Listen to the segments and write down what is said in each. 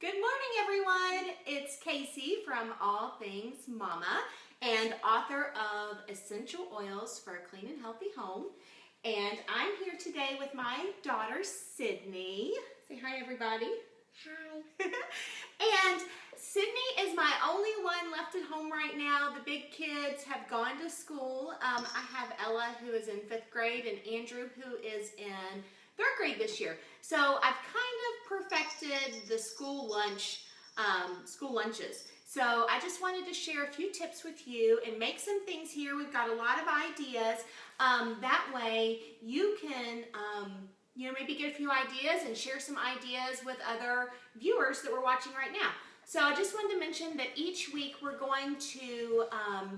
Good morning, everyone. It's Casey from All Things Mama and author of Essential Oils for a Clean and Healthy Home. And I'm here today with my daughter, Sydney. Say hi, everybody. Hi. And Sydney is my only one left at home right now. The big kids have gone to school. I have Ella, who is in 5th grade, and Andrew, who is in 3rd grade this year. So I've kind of perfected the school lunches. So I just wanted to share a few tips with you and make some things here. We've got a lot of ideas. That way you can maybe get a few ideas and share some ideas with other viewers that we're watching right now. So I just wanted to mention that each week we're going to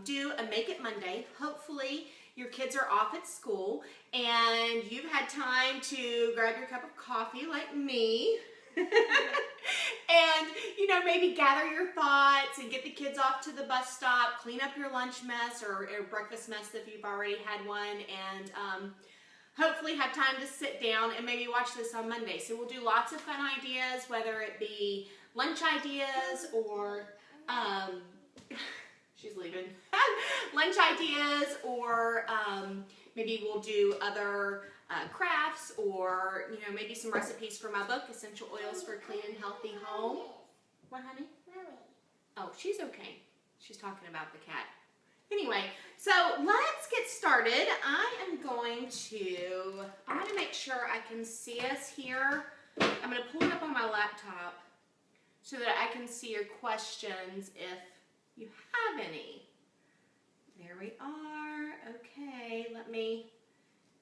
do a Make It Monday. Hopefully your kids are off at school and you've had time to grab your cup of coffee like me and maybe gather your thoughts and get the kids off to the bus stop, clean up your lunch mess or breakfast mess if you've already had one, and hopefully have time to sit down and maybe watch this on Monday. So we'll do lots of fun ideas, whether it be lunch ideas or she's leaving. Lunch ideas, or maybe we'll do other crafts, or maybe some recipes from my book, Essential Oils for a Clean and Healthy Home. What, honey? Mommy. Oh, she's okay. She's talking about the cat. Anyway, so let's get started. I'm going to make sure I can see us here. I'm going to pull it up on my laptop so that I can see your questions if you have any. There we are. Okay, let me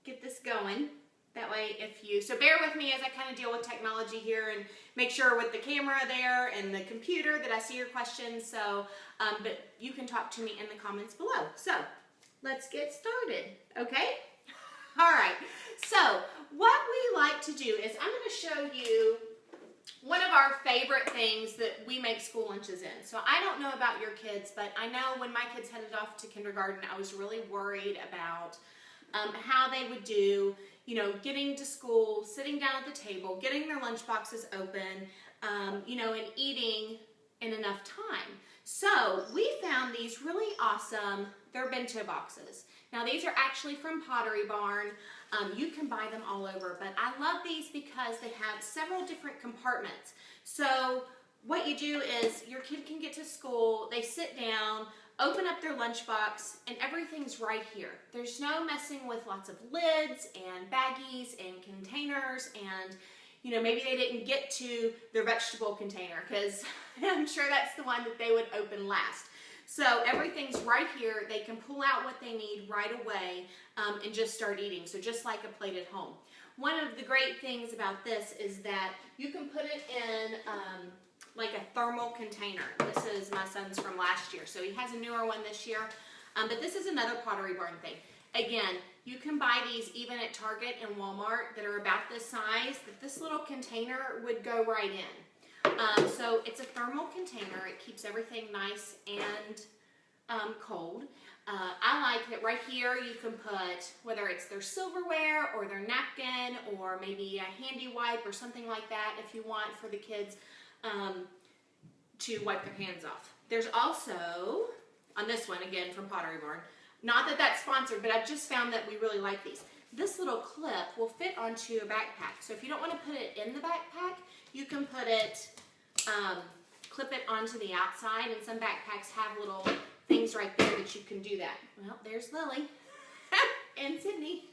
get this going. That way, so bear with me as I kind of deal with technology here and make sure with the camera there and the computer that I see your questions. So, but you can talk to me in the comments below. So, let's get started, okay? All right, so what we like to do is I'm going to show you one of our favorite things that we make school lunches in. So I don't know about your kids, but I know when my kids headed off to kindergarten, I was really worried about how they would do, getting to school, sitting down at the table, getting their lunch boxes open, and eating in enough time. So we found these really awesome, they're bento boxes. Now these are actually from Pottery Barn. You can buy them all over, but I love these because they have several different compartments. So what you do is your kid can get to school, they sit down, open up their lunchbox, and everything's right here. There's no messing with lots of lids and baggies and containers, and maybe they didn't get to their vegetable container because I'm sure that's the one that they would open last. So everything's right here. They can pull out what they need right away and just start eating. So just like a plate at home. One of the great things about this is that you can put it in like a thermal container. This is my son's from last year, so he has a newer one this year. But this is another Pottery Barn thing. Again, you can buy these even at Target and Walmart that are about this size, that this little container would go right in. So it's a thermal container. It keeps everything nice and cold. I like that right here you can put, whether it's their silverware or their napkin or maybe a handy wipe or something like that if you want for the kids to wipe their hands off. There's also, on this one again from Pottery Barn, not that that's sponsored, but I've just found that we really like these. This little clip will fit onto a backpack. So if you don't want to put it in the backpack, you can put it, clip it onto the outside, and some backpacks have little things right there that you can do that. Well, there's Lily and Sydney.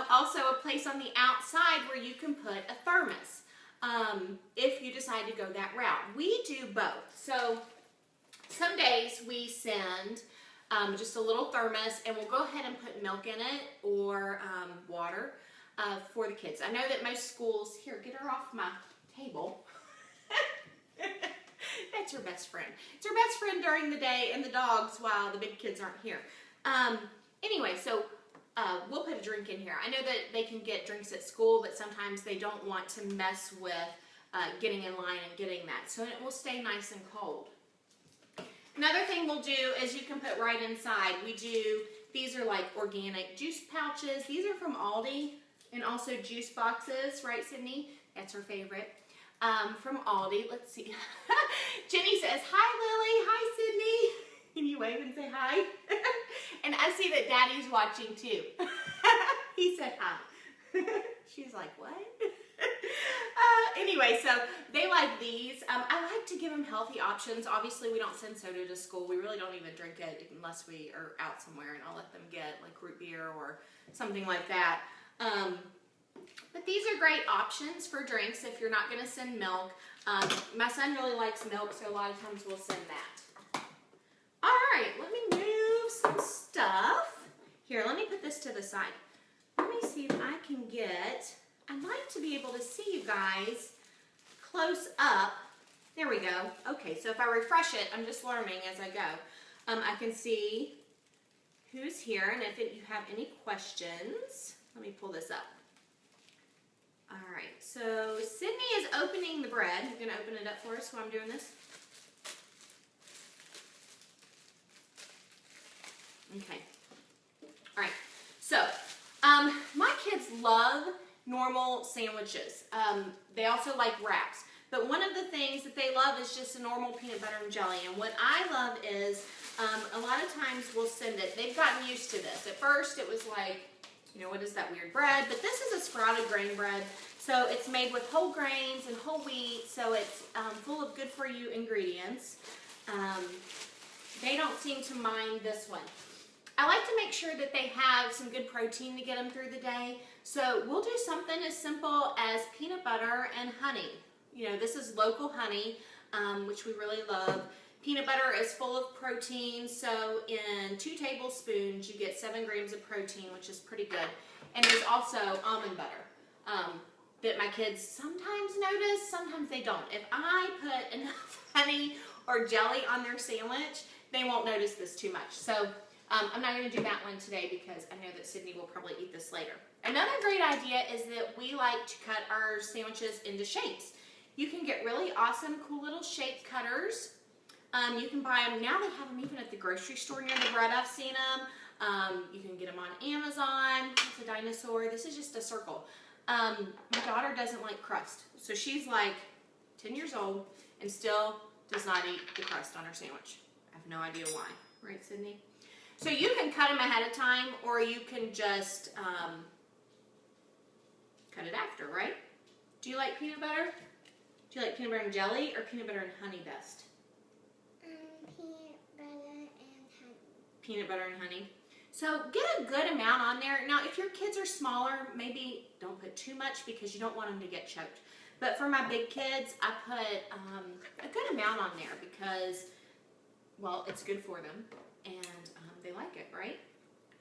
Also a place on the outside where you can put a thermos if you decide to go that route. We do both. So some days we send just a little thermos, and we'll go ahead and put milk in it or water for the kids. I know that most schools, here, get her off my table. That's her best friend. It's her best friend during the day and the dogs while the big kids aren't here. Anyway, so we'll put a drink in here. I know that they can get drinks at school, but sometimes they don't want to mess with getting in line and getting that. So it will stay nice and cold. Another thing we'll do is you can put right inside. These are like organic juice pouches. These are from Aldi, and also juice boxes, right, Sydney? That's her favorite. from Aldi. Let's see. Jenny says, hi, Lily. Hi, Sydney. Can you wave and say hi? And I see that Daddy's watching too. He said hi. She's like, what? Anyway, so they like these. I like to give them healthy options. Obviously, we don't send soda to school. We really don't even drink it unless we are out somewhere, and I'll let them get like root beer or something like that. But these are great options for drinks if you're not going to send milk. My son really likes milk, so a lot of times we'll send that. All right, let me move some stuff. Here, let me put this to the side. Let me see if I can get, I'd like to be able to see you guys close up. There we go. Okay, so if I refresh it, I'm just learning as I go. I can see who's here, and if you have any questions, let me pull this up. All right, so Sydney is opening the bread. You're gonna open it up for us while I'm doing this? Okay. All right, so my kids love normal sandwiches. They also like wraps. But one of the things that they love is just a normal peanut butter and jelly. And what I love is a lot of times we'll send it. They've gotten used to this. At first it was like, you know, what is that weird bread? But this is a sprouted grain bread. So it's made with whole grains and whole wheat. So it's full of good for you ingredients. They don't seem to mind this one. I like to make sure that they have some good protein to get them through the day. So we'll do something as simple as peanut butter and honey. You know, this is local honey, which we really love. Peanut butter is full of protein, so in 2 tablespoons you get 7 grams of protein, which is pretty good. And there's also almond butter that my kids sometimes notice, sometimes they don't. If I put enough honey or jelly on their sandwich, they won't notice this too much. So I'm not going to do that one today because I know that Sydney will probably eat this later. Another great idea is that we like to cut our sandwiches into shapes. You can get really awesome, cool little shape cutters. You can buy them, now they have them even at the grocery store near the bread, I've seen them. You can get them on Amazon. It's a dinosaur. This is just a circle. My daughter doesn't like crust. So she's like 10 years old and still does not eat the crust on her sandwich. I have no idea why. Right, Sydney? So you can cut them ahead of time or you can just cut it after, right? Do you like peanut butter? Do you like peanut butter and jelly or peanut butter and honey best? Peanut butter and honey. Peanut butter and honey. So get a good amount on there. Now, if your kids are smaller, maybe don't put too much because you don't want them to get choked. But for my big kids, I put a good amount on there because, well, it's good for them and they like it, right?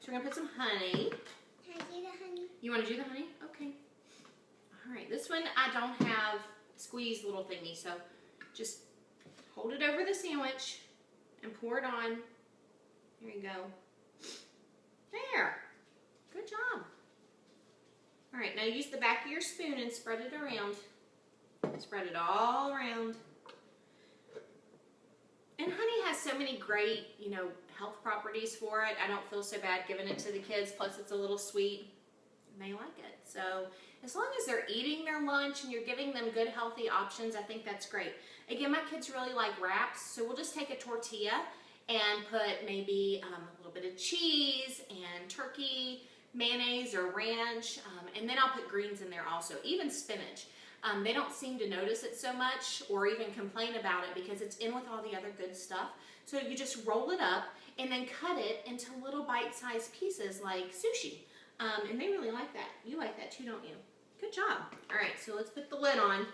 So we're gonna put some honey. Can I do the honey? You want to do the honey? Okay. All right. This one I don't have squeeze little thingy, so just hold it over the sandwich and pour it on. There you go. There. Good job. All right, now use the back of your spoon and spread it around. Spread it all around. And honey has so many great, you know, health properties for it. I don't feel so bad giving it to the kids, plus it's a little sweet and they like it. So as long as they're eating their lunch and you're giving them good healthy options, I think that's great. Again, my kids really like wraps, so we'll just take a tortilla and put maybe a little bit of cheese and turkey, mayonnaise or ranch, and then I'll put greens in there also, even spinach. They don't seem to notice it so much or even complain about it because it's in with all the other good stuff. So you just roll it up and then cut it into little bite-sized pieces like sushi. And they really like that. You like that too, don't you? Good job. All right, so let's put the lid on.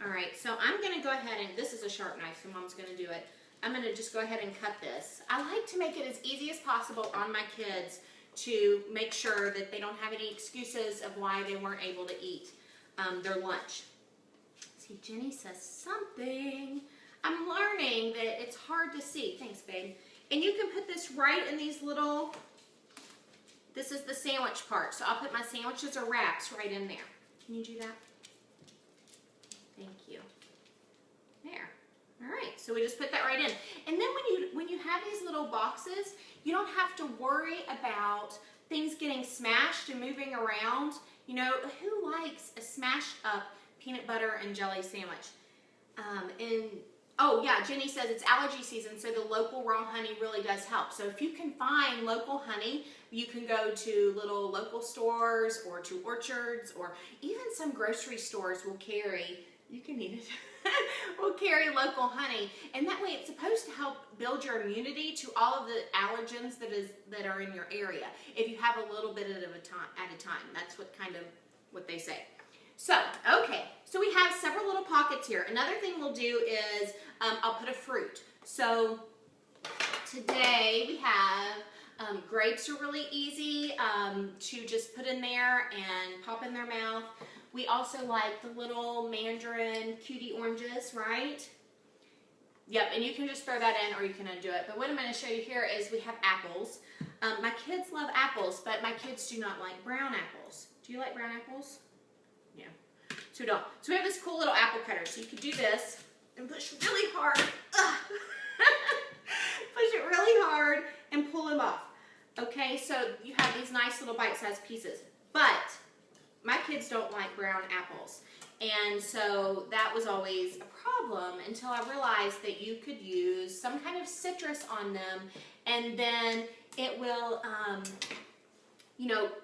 All right, so I'm gonna go ahead and, this is a sharp knife, so Mom's gonna do it. I'm gonna just go ahead and cut this. I like to make it as easy as possible on my kids to make sure that they don't have any excuses of why they weren't able to eat their lunch. See, Jenny says something. I'm learning that it's hard to see. Thanks, babe. And you can put this right in these little, this is the sandwich part. So I'll put my sandwiches or wraps right in there. Can you do that? Thank you. There. All right, so we just put that right in. And then when you have these little boxes, you don't have to worry about things getting smashed and moving around. You know, who likes a smashed up peanut butter and jelly sandwich. And oh yeah, Jenny says it's allergy season, so the local raw honey really does help. So if you can find local honey, you can go to little local stores or to orchards, or even some grocery stores will carry, you can eat it, will carry local honey. And that way it's supposed to help build your immunity to all of the allergens that are in your area. If you have a little bit at a time, that's what they say. So, okay, so we have several little pockets here. Another thing we'll do is I'll put a fruit. So today we have grapes are really easy to just put in there and pop in their mouth. We also like the little mandarin cutie oranges, right? Yep, and you can just throw that in or you can undo it. But what I'm going to show you here is we have apples. My kids love apples, but my kids do not like brown apples. Do you like brown apples? Yeah. So don't. So we have this cool little apple cutter. So you could do this and push really hard. Push it really hard and pull them off. Okay, so you have these nice little bite-sized pieces. But my kids don't like brown apples. And so that was always a problem until I realized that you could use some kind of citrus on them, and then it will,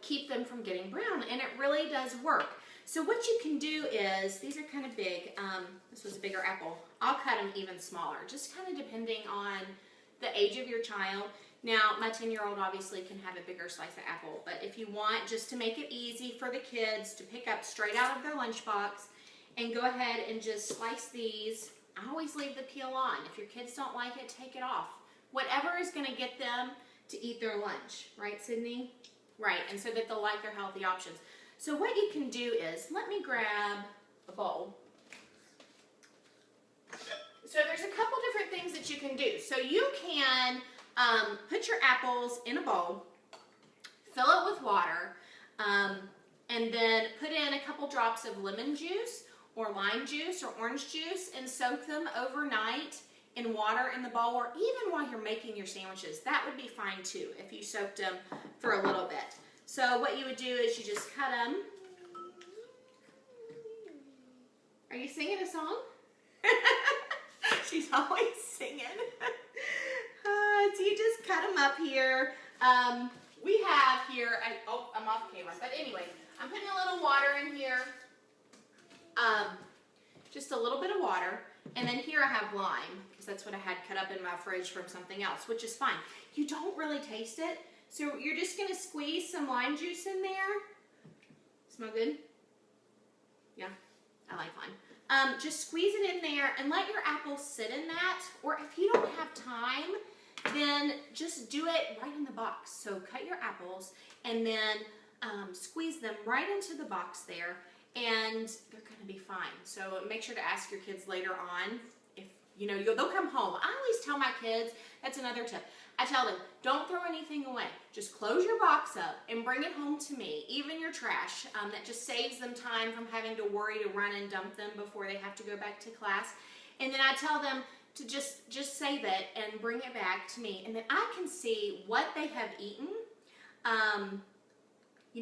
keep them from getting brown, and it really does work. So what you can do is, these are kind of big, this was a bigger apple, I'll cut them even smaller, just kind of depending on the age of your child. Now, my 10-year-old obviously can have a bigger slice of apple, but if you want, just to make it easy for the kids to pick up straight out of their lunchbox, and go ahead and just slice these. I always leave the peel on. If your kids don't like it, take it off. Whatever is going to get them to eat their lunch, right, Sydney? Right, and so that they'll like their healthy options. So what you can do is, let me grab a bowl. So there's a couple different things that you can do. So you can put your apples in a bowl, fill it with water, and then put in a couple drops of lemon juice or lime juice or orange juice and soak them overnight in water in the bowl, or even while you're making your sandwiches. That would be fine too if you soaked them for a little bit. So what you would do is you just cut them. Are you singing a song? She's always singing. So you just cut them up here. We have here, I'm off camera, but anyway, I'm putting a little water in here. Just a little bit of water. And then here I have lime, because that's what I had cut up in my fridge from something else, which is fine. You don't really taste it, so you're just going to squeeze some lime juice in there. Smell good? Yeah, I like lime. Just squeeze it in there and let your apples sit in that, or if you don't have time, then just do it right in the box. So cut your apples and then squeeze them right into the box there, and they're going to be fine. So make sure to ask your kids later on if, they'll come home. I always tell my kids, that's another tip. I tell them, don't throw anything away. Just close your box up and bring it home to me, even your trash. That just saves them time from having to worry to run and dump them before they have to go back to class. And then I tell them to just save it and bring it back to me. And then I can see what they have eaten,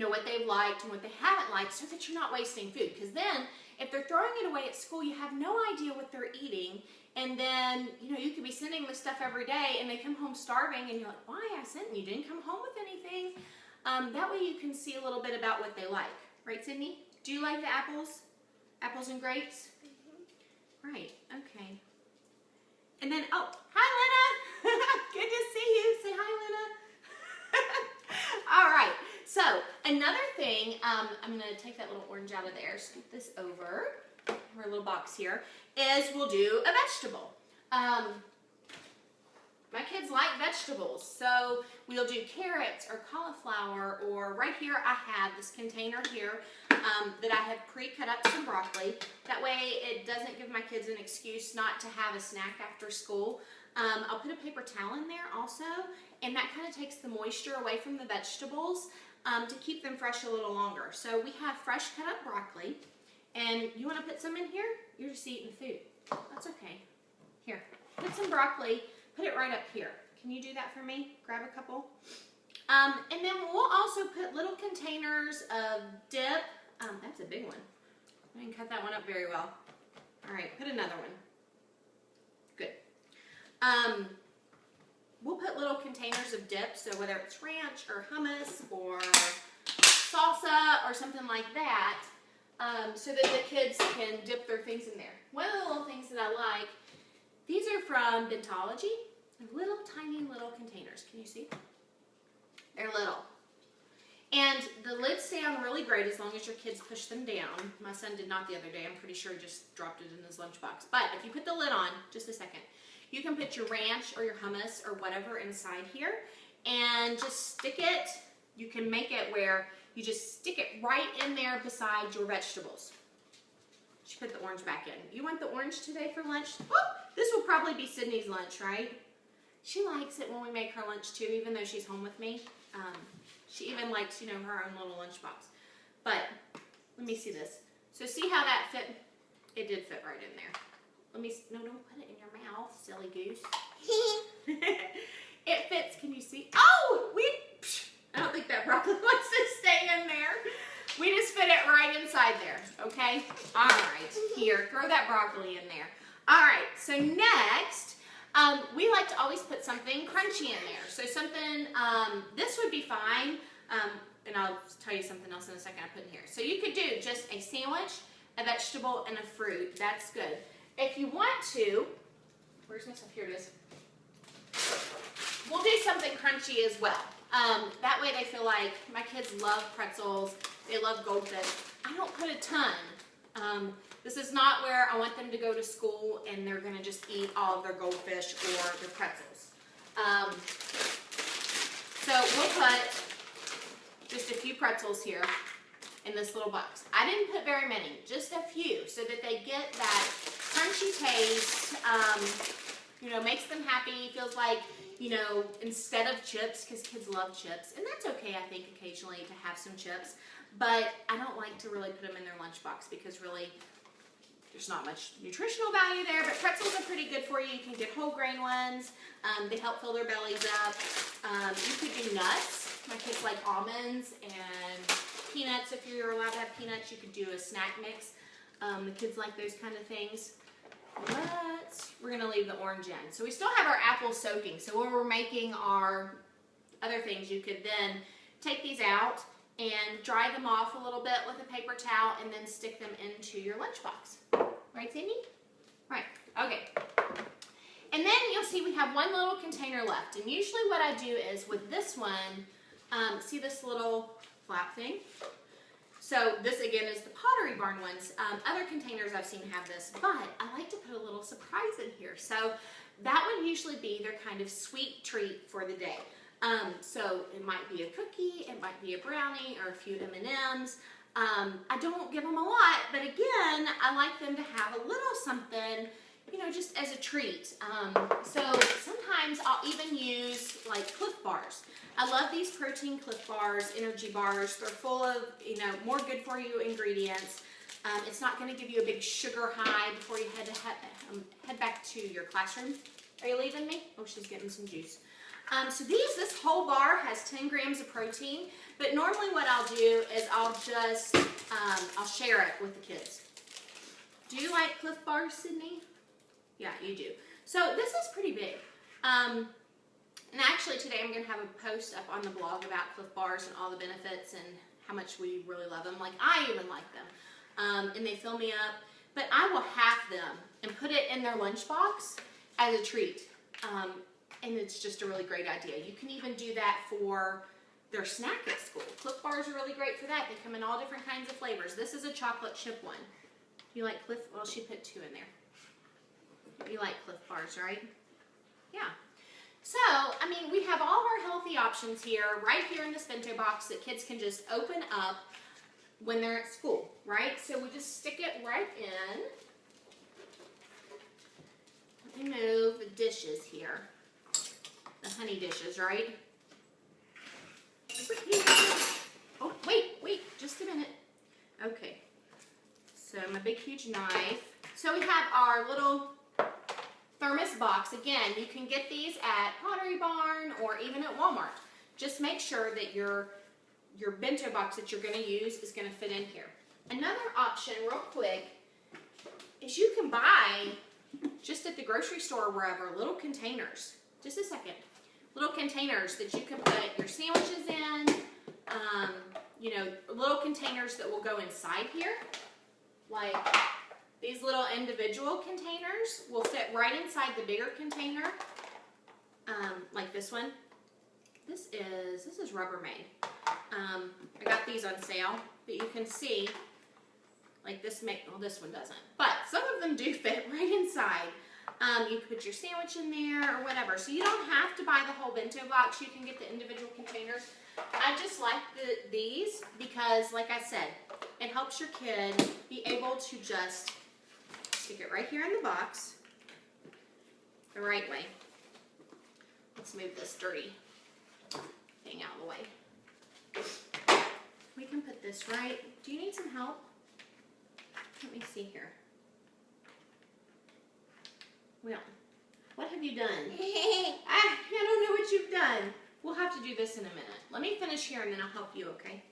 what they've liked and what they haven't liked, so that you're not wasting food. Because then, if they're throwing it away at school, you have no idea what they're eating. And then, you could be sending them stuff every day, and they come home starving, and you're like, why? I sent you. You didn't come home with anything. That way you can see a little bit about what they like. Right, Sydney? Do you like the apples? Apples and grapes? Mm-hmm. Right, okay. And then, oh, hi, Lena. Good to see you. Say hi, Lena. All right. So, another thing, I'm going to take that little orange out of there, scoop this over, our little box here, is we'll do a vegetable. My kids like vegetables, so we'll do carrots or cauliflower, or right here I have this container here that I have pre-cut up some broccoli. That way it doesn't give my kids an excuse not to have a snack after school. I'll put a paper towel in there also, and that kind of takes the moisture away from the vegetables to keep them fresh a little longer. So we have fresh cut up broccoli, and you want to put some in here? You're just eating food. That's okay. Here, put some broccoli, put it right up here. Can you do that for me? Grab a couple. And then we'll also put little containers of dip. That's a big one. I didn't cut that one up very well. All right, put another one. Good. We'll put little containers of dip, so whether it's ranch or hummus or salsa or something like that, so that the kids can dip their things in there. One of the little things that I like, these are from Bentology. They're little tiny little containers. Can you see? They're little. And the lids stay on really great as long as your kids push them down. My son did not the other day. I'm pretty sure he just dropped it in his lunchbox. But if you put the lid on, just a second, you can put your ranch or your hummus or whatever inside here and just stick it. You can make it where you just stick it right in there beside your vegetables. She put the orange back in. You want the orange today for lunch? Oh, this will probably be Sydney's lunch, right? She likes it when we make her lunch too, even though she's home with me. She even likes, her own little lunchbox. But let me see this. So see how that fit? It did fit right in there. No, don't put it in your mouth, silly goose. It fits, can you see? Oh, I don't think that broccoli wants to stay in there. We just fit it right inside there, okay? All right, here, throw that broccoli in there. All right, so next, we like to always put something crunchy in there. So something, this would be fine, and I'll tell you something else in a second I put in here. So you could do just a sandwich, a vegetable, and a fruit. That's good. If you want to, where's my stuff? Here it is. We'll do something crunchy as well. That way they feel like, my kids love pretzels, they love goldfish. I don't put a ton. This is not where I want them to go to school and they're gonna just eat all of their goldfish or their pretzels. So we'll put just a few pretzels here in this little box. I didn't put very many, just a few, so that they get that crunchy taste, makes them happy, feels like, instead of chips, because kids love chips, and that's okay, I think, occasionally to have some chips, but I don't like to really put them in their lunchbox because really there's not much nutritional value there, but pretzels are pretty good for you. You can get whole grain ones. They help fill their bellies up. You could do nuts. My kids like almonds and peanuts. If you're allowed to have peanuts, you could do a snack mix. The kids like those kind of things. We're gonna leave the orange in. So we still have our apples soaking. So when we're making our other things, you could then take these out and dry them off a little bit with a paper towel and then stick them into your lunchbox. Right, Sydney? Right, okay. And then you'll see we have one little container left. And usually what I do is with this one, see this little flap thing? So this again is the Pottery Barn ones. Other containers I've seen have this, but I like to put a little surprise in here. So that would usually be their kind of sweet treat for the day. So it might be a cookie, it might be a brownie, or a few M&Ms. I don't give them a lot, but again, I like them to have a little something, just as a treat. So sometimes I'll even use like Cliff Bars. I love these protein Cliff Bars, energy bars. They're full of, more good for you ingredients. It's not going to give you a big sugar high before you head back to your classroom. Are you leaving me? Oh, she's getting some juice. So this whole bar has 10 grams of protein, but normally what I'll do is I'll just, I'll share it with the kids. Do you like Cliff Bars, Sydney? Yeah, you do. So this is pretty big. And actually today I'm going to have a post up on the blog about Cliff Bars and all the benefits and how much we really love them. Like, I even like them. And they fill me up. But I will half them and put it in their lunchbox as a treat. And it's just a really great idea. You can even do that for their snack at school. Cliff Bars are really great for that. They come in all different kinds of flavors. This is a chocolate chip one. You like Cliff? Well, she put 2 in there. You like Cliff Bars, right? Yeah. So, we have all of our healthy options here, right here in this bento box that kids can just open up when they're at school, right? So we just stick it right in. Let me move the dishes here. The honey dishes, right? Oh, wait, just a minute. Okay. So my big, huge knife. So we have our little thermos box. Again, you can get these at Pottery Barn or even at Walmart. Just make sure that your bento box that you're going to use is going to fit in here. Another option, real quick, is you can buy, just at the grocery store or wherever, little containers. Just a second. Little containers that you can put your sandwiches in. You know, little containers that will go inside here. Like these little individual containers will fit right inside the bigger container. Like this one. This is Rubbermaid. I got these on sale, but you can see, like this well, this one doesn't, but some of them do fit right inside. You can put your sandwich in there or whatever. So you don't have to buy the whole bento box. You can get the individual containers. I just like these because, like I said, it helps your kid be able to just stick it right here in the box the right way. Let's move this dirty thing out of the way. We can put this right. Do you need some help? Let me see here. Well, what have you done? I don't know what you've done. We'll have to do this in a minute. Let me finish here and then I'll help you, okay?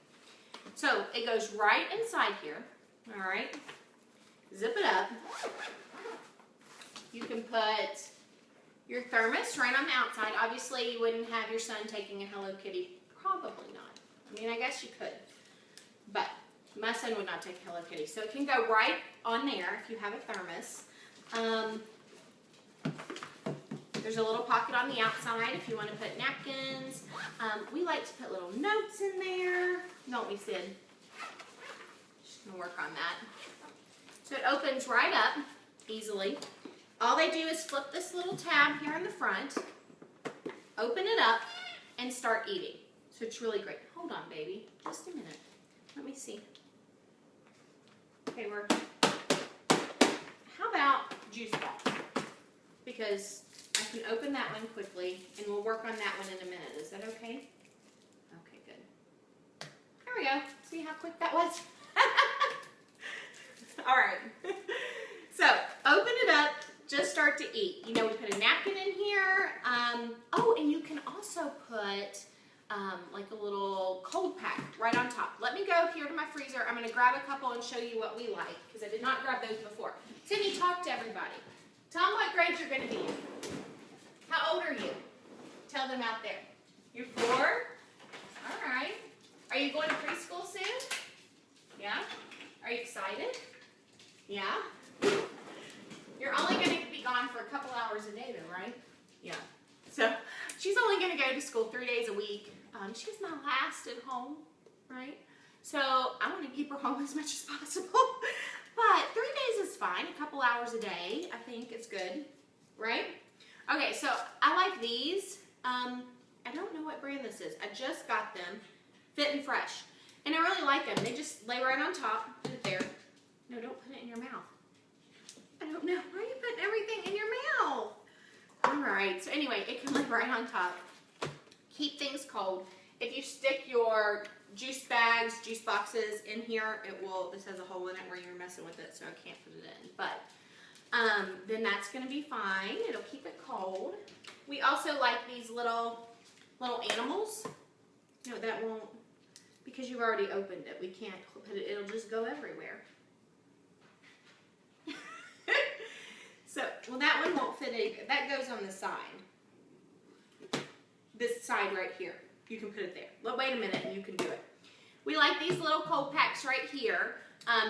So it goes right inside here, all right? Zip it up. You can put your thermos right on the outside. Obviously, you wouldn't have your son taking a Hello Kitty. Probably not. I mean, I guess you could. But my son would not take a Hello Kitty. So it can go right on there if you have a thermos. There's a little pocket on the outside if you want to put napkins. We like to put little notes in there. Don't we, Sid? Just going to work on that. So it opens right up easily. All they do is flip this little tab here in the front, open it up, and start eating. So it's really great. Hold on, baby. Just a minute. Let me see. Okay, how about juice box? Because I can open that one quickly, and we'll work on that one in a minute. Is that okay? Okay, good. There we go. See how quick that was? All right. So, open it up. Just start to eat. You know, we put a napkin in here. Oh, and you can also put like a little cold pack right on top. Let me go here to my freezer. I'm going to grab a couple and show you what we like, because I did not grab those before. Sydney, talk to everybody. Tell them what grade you're going to be in. How old are you? Tell them out there. You're 4? All right. Are you going to preschool soon? Yeah? Are you excited? Yeah? You're only going to be gone for a couple hours a day though, right? Yeah. So she's only going to go to school 3 days a week. She's my last at home, right? So I want to keep her home as much as possible. But 3 days is fine. A couple hours a day, I think it's good, right? Okay, so I like these. I don't know what brand this is. I just got them. Fit and Fresh. And I really like them. They just lay right on top. Put it there. No, don't put it in your mouth. I don't know. Why are you putting everything in your mouth? All right. So anyway, it can lay right on top. Keep things cold. If you stick your juice bags, juice boxes in here, it will, this has a hole in it where you're messing with it, so I can't put it in. But then that's going to be fine. It'll keep it cold. We also like these little animals. No, that won't, because you've already opened it. We can't put it, it'll just go everywhere. So, well, that one won't fit either. That goes on the side. This side right here. You can put it there. Well, wait a minute and you can do it. We like these little cold packs right here.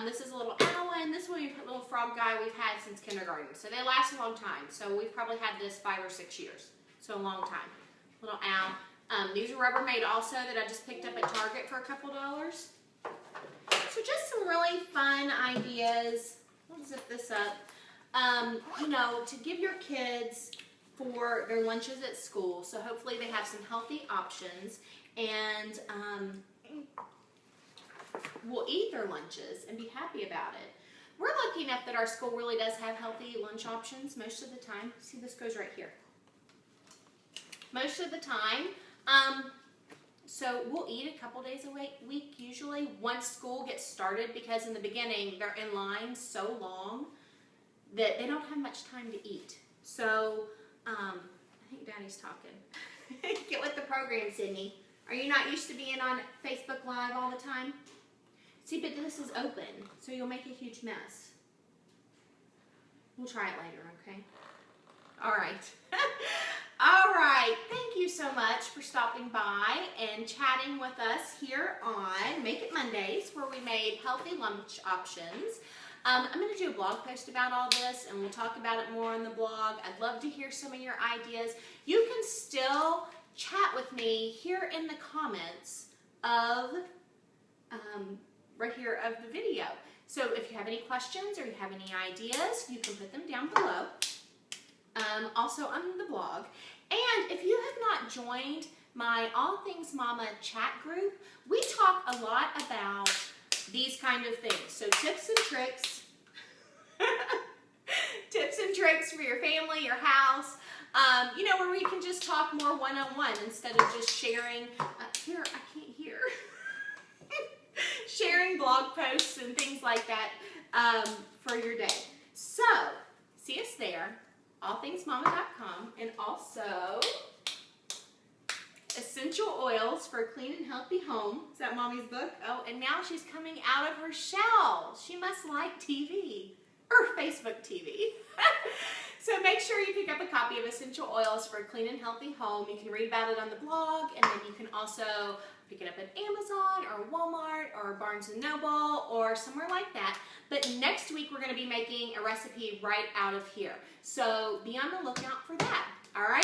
This is a little owl one. This one, a little frog guy we've had since kindergarten. So they last a long time. So we've probably had this 5 or 6 years. So a long time. Little owl. These are Rubbermaid also that I just picked up at Target for a couple dollars. So just some really fun ideas. I'll zip this up. You know, to give your kids for their lunches at school. So hopefully they have some healthy options, and will eat their lunches and be happy about it. We're lucky enough that our school really does have healthy lunch options most of the time. See, this goes right here. Most of the time. So we'll eat a couple days a week usually once school gets started, because in the beginning they're in line so long that they don't have much time to eat. So I think Daddy's talking. Get with the program, Sydney. Are you not used to being on Facebook Live all the time? See, but this is open, so you'll make a huge mess. We'll try it later, okay? All right. All right. Thank you so much for stopping by and chatting with us here on Make It Mondays, where we made healthy lunch options. I'm going to do a blog post about all this, and we'll talk about it more on the blog. I'd love to hear some of your ideas. You can still chat with me here in the comments of right here of the video. So if you have any questions or you have any ideas, you can put them down below. Also on the blog. And if you have not joined my All Things Mama chat group, we talk a lot about these kind of things. So tips and tricks. Tips and tricks for your family, your house. You know, where we can just talk more one-on-one instead of just sharing. Here, I can't hear. Sharing blog posts and things like that for your day. So, see us there, allthingsmama.com, and also Essential Oils for a Clean and Healthy Home. Is that Mommy's book? Oh, and now she's coming out of her shell. She must like TV, or Facebook TV. So make sure you pick up a copy of Essential Oils for a Clean and Healthy Home. You can read about it on the blog, and then you can also pick it up at Amazon or Walmart or Barnes & Noble or somewhere like that. But next week we're going to be making a recipe right out of here. So be on the lookout for that. All right?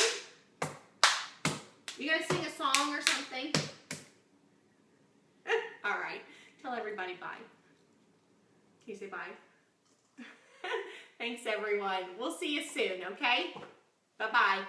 You going to sing a song or something? All right. Tell everybody bye. Can you say bye? Thanks, everyone. We'll see you soon, okay? Bye-bye.